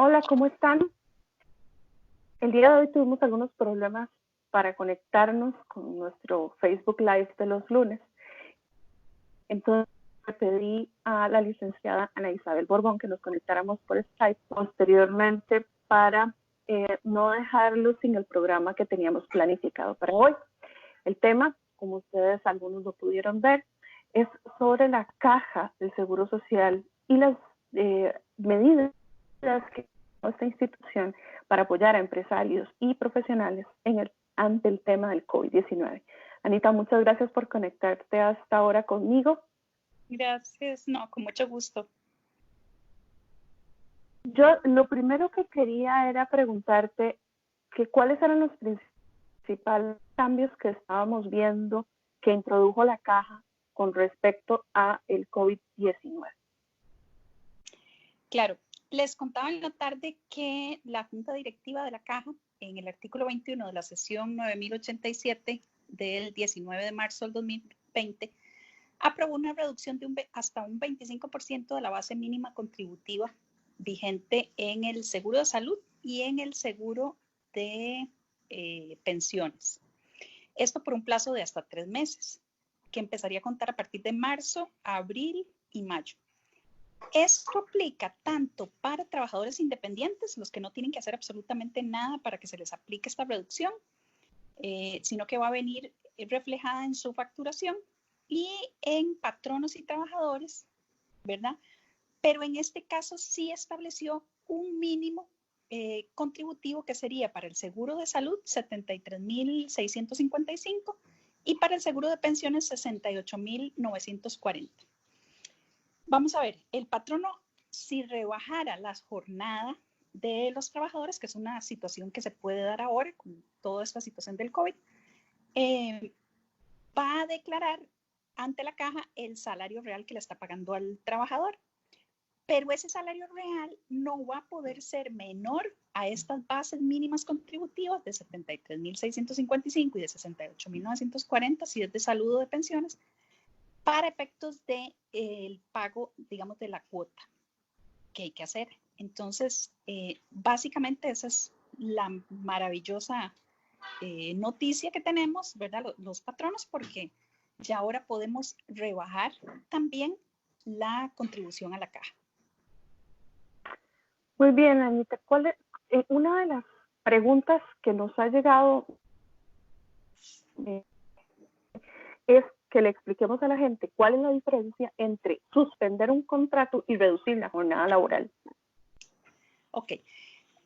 Hola, ¿cómo están? El día de hoy tuvimos algunos problemas para conectarnos con nuestro Facebook Live de los lunes. Entonces le pedí a la licenciada Ana Isabel Borbón que nos conectáramos por Skype posteriormente para no dejarlo sin el programa que teníamos planificado para hoy. El tema, como ustedes algunos lo pudieron ver, es sobre la caja del Seguro Social y las medidas que esta institución para apoyar a empresarios y profesionales ante el tema del COVID-19. Anita, muchas gracias por conectarte hasta ahora conmigo. Gracias, no, con mucho gusto. Yo lo primero que quería era preguntarte que cuáles eran los principales cambios que estábamos viendo que introdujo la caja con respecto a el COVID-19. Claro, les contaba en la tarde que la Junta Directiva de la Caja, en el artículo 21 de la sesión 9087 del 19 de marzo del 2020, aprobó una reducción de hasta un 25% de la base mínima contributiva vigente en el seguro de salud y en el seguro de pensiones. Esto por un plazo de hasta 3 meses, que empezaría a contar a partir de marzo, abril y mayo. Esto aplica tanto para trabajadores independientes, los que no tienen que hacer absolutamente nada para que se les aplique esta reducción, sino que va a venir reflejada en su facturación, y en patronos y trabajadores, ¿verdad? Pero en este caso sí estableció un mínimo contributivo que sería para el seguro de salud 73.655 y para el seguro de pensiones 68.940. Vamos a ver, el patrono, si rebajara la jornada de los trabajadores, que es una situación que se puede dar ahora con toda esta situación del COVID, va a declarar ante la caja el salario real que le está pagando al trabajador. Pero ese salario real no va a poder ser menor a estas bases mínimas contributivas de 73.655 y de 68.940 si es de salud o de pensiones, para efectos del pago, digamos, de la cuota que hay que hacer. Entonces, básicamente esa es la maravillosa noticia que tenemos, ¿verdad? Los patronos, porque ya ahora podemos rebajar también la contribución a la caja. Muy bien, Anita. ¿Cuál es una de las preguntas que nos ha llegado? Es que le expliquemos a la gente cuál es la diferencia entre suspender un contrato y reducir la jornada laboral. Ok.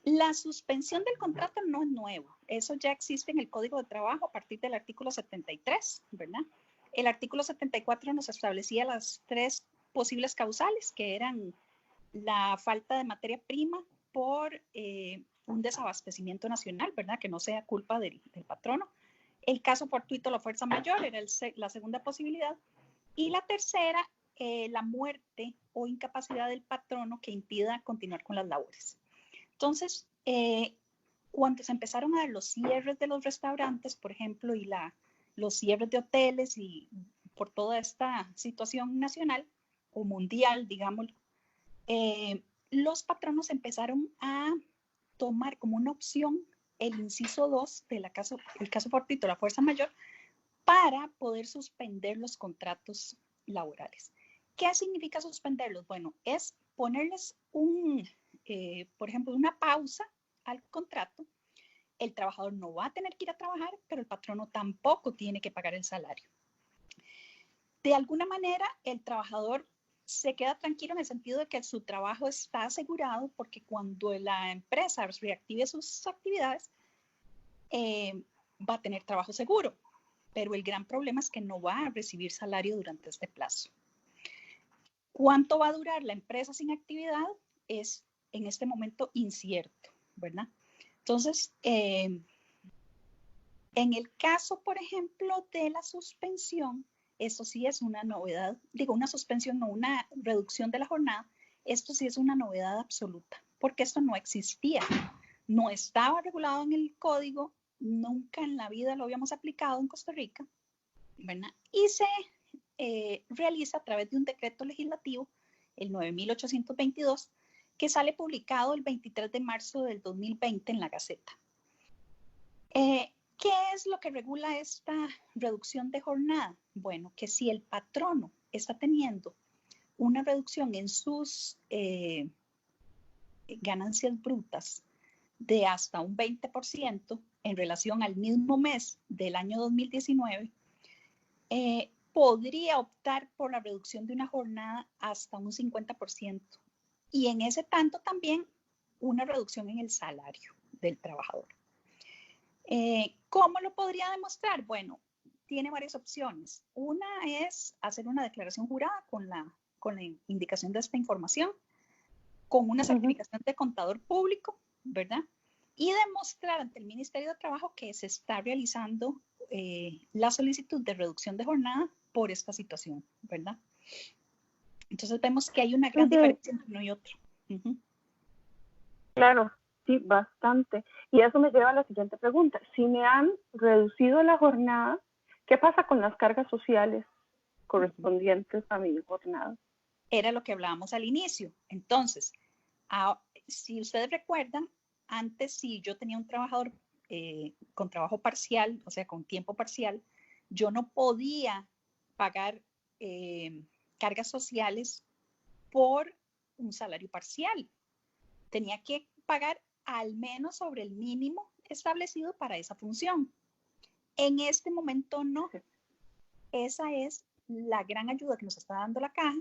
La suspensión del contrato no es nuevo. Eso ya existe en el Código de Trabajo a partir del artículo 73, ¿verdad? El artículo 74 nos establecía las 3 posibles causales, que eran la falta de materia prima por un desabastecimiento nacional, ¿verdad? Que no sea culpa del patrono. El caso fortuito, la fuerza mayor, era la segunda posibilidad. Y la tercera, la muerte o incapacidad del patrono que impida continuar con las labores. Entonces, cuando se empezaron a dar los cierres de los restaurantes, por ejemplo, y los cierres de hoteles y por toda esta situación nacional o mundial, digámoslo, los patronos empezaron a tomar como una opción el inciso 2 del caso fortuito, la fuerza mayor, para poder suspender los contratos laborales. ¿Qué significa suspenderlos? Bueno, es ponerles por ejemplo, una pausa al contrato. El trabajador no va a tener que ir a trabajar, pero el patrono tampoco tiene que pagar el salario. De alguna manera, el trabajador se queda tranquilo en el sentido de que su trabajo está asegurado, porque cuando la empresa reactive sus actividades, va a tener trabajo seguro. Pero el gran problema es que no va a recibir salario durante este plazo. ¿Cuánto va a durar la empresa sin actividad? Es en este momento incierto, ¿verdad? Entonces, en el caso, por ejemplo, de la suspensión, eso sí es una novedad, digo, una suspensión, no una reducción de la jornada, esto sí es una novedad absoluta, porque esto no existía, no estaba regulado en el código, nunca en la vida lo habíamos aplicado en Costa Rica, ¿verdad? Y se realiza a través de un decreto legislativo, el 9822, que sale publicado el 23 de marzo del 2020 en la Gaceta. ¿Qué es lo que regula esta reducción de jornada? Bueno, que si el patrono está teniendo una reducción en sus ganancias brutas de hasta un 20% en relación al mismo mes del año 2019, podría optar por la reducción de una jornada hasta un 50%. Y en ese tanto también una reducción en el salario del trabajador. ¿Cómo lo podría demostrar? Bueno, tiene varias opciones. Una es hacer una declaración jurada con la indicación de esta información, con una certificación de contador público, ¿verdad? Y demostrar ante el Ministerio de Trabajo que se está realizando la solicitud de reducción de jornada por esta situación, ¿verdad? Entonces vemos que hay una gran diferencia entre uno y otro. Claro, sí, bastante. Y eso me lleva a la siguiente pregunta. Si me han reducido la jornada, ¿qué pasa con las cargas sociales correspondientes a mi jornada? Era lo que hablábamos al inicio. Entonces, si ustedes recuerdan, antes si yo tenía un trabajador con trabajo parcial, o sea, con tiempo parcial, yo no podía pagar cargas sociales por un salario parcial. Tenía que pagar al menos sobre el mínimo establecido para esa función. En este momento no. Esa es la gran ayuda que nos está dando la caja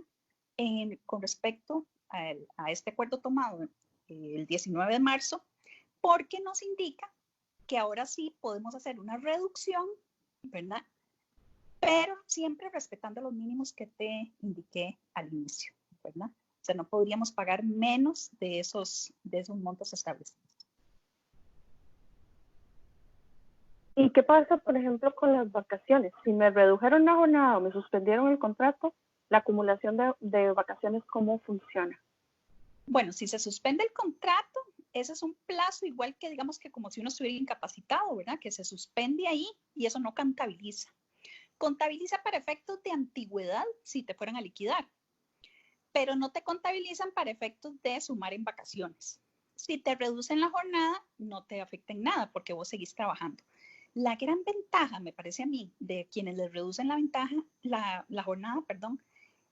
con respecto a este acuerdo tomado el 19 de marzo, porque nos indica que ahora sí podemos hacer una reducción, ¿verdad? Pero siempre respetando los mínimos que te indiqué al inicio, ¿verdad? O sea, no podríamos pagar menos de esos montos establecidos. ¿Y qué pasa, por ejemplo, con las vacaciones? Si me redujeron la jornada o me suspendieron el contrato, la acumulación de vacaciones, ¿cómo funciona? Bueno, si se suspende el contrato, ese es un plazo igual que digamos que como si uno estuviera incapacitado, ¿verdad? Que se suspende ahí y eso no contabiliza. Contabiliza para efectos de antigüedad si te fueran a liquidar, pero no te contabilizan para efectos de sumar en vacaciones. Si te reducen la jornada, no te afecta en nada porque vos seguís trabajando. La gran ventaja, me parece a mí, de quienes les reducen la jornada, perdón,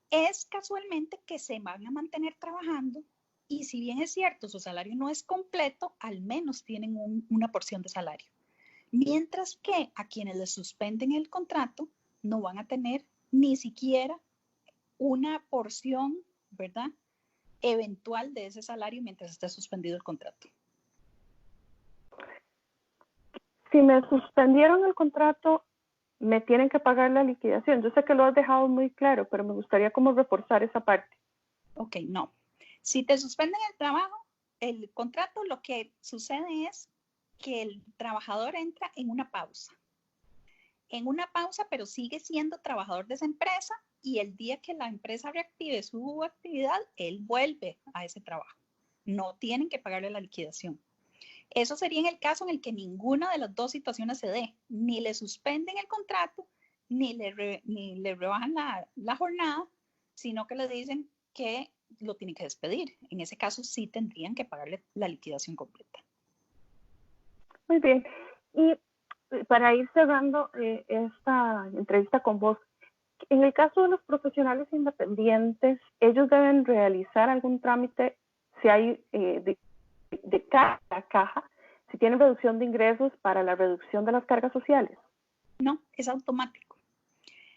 es casualmente que se van a mantener trabajando y si bien es cierto, su salario no es completo, al menos tienen una porción de salario. Mientras que a quienes les suspenden el contrato no van a tener ni siquiera una porción, ¿verdad?, eventual de ese salario mientras esté suspendido el contrato. Si me suspendieron el contrato, me tienen que pagar la liquidación. Yo sé que lo has dejado muy claro, pero me gustaría como reforzar esa parte. Ok, no. Si te suspenden el trabajo, el contrato, lo que sucede es que el trabajador entra en una pausa. En una pausa, pero sigue siendo trabajador de esa empresa y el día que la empresa reactive su actividad, él vuelve a ese trabajo. No tienen que pagarle la liquidación. Eso sería en el caso en el que ninguna de las dos situaciones se dé. Ni le suspenden el contrato, ni le rebajan la jornada, sino que le dicen que lo tienen que despedir. En ese caso sí tendrían que pagarle la liquidación completa. Muy bien. Y para ir cerrando esta entrevista con vos, en el caso de los profesionales independientes, ¿ellos deben realizar algún trámite si hay de caja a caja, si tienen reducción de ingresos para la reducción de las cargas sociales? No, es automático.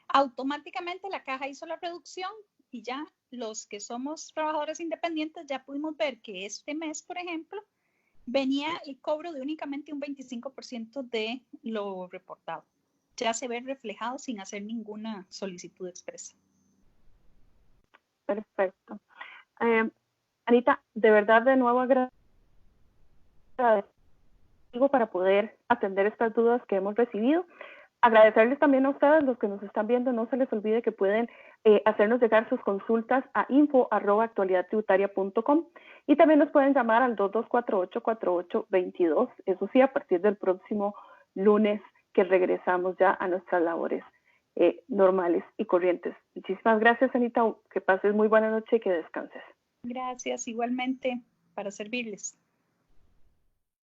Automáticamente la caja hizo la reducción y ya los que somos trabajadores independientes ya pudimos ver que este mes, por ejemplo, venía el cobro de únicamente un 25% de lo reportado. Ya se ve reflejado sin hacer ninguna solicitud expresa. Perfecto. Anita, de verdad, de nuevo agradezco para poder atender estas dudas que hemos recibido. Agradecerles también a ustedes, los que nos están viendo, no se les olvide que pueden hacernos llegar sus consultas a info@actualidadtributaria.com y también nos pueden llamar al 2248-4822, eso sí, a partir del próximo lunes que regresamos ya a nuestras labores normales y corrientes. Muchísimas gracias, Anita, que pases muy buena noche y que descanses. Gracias, igualmente, para servirles.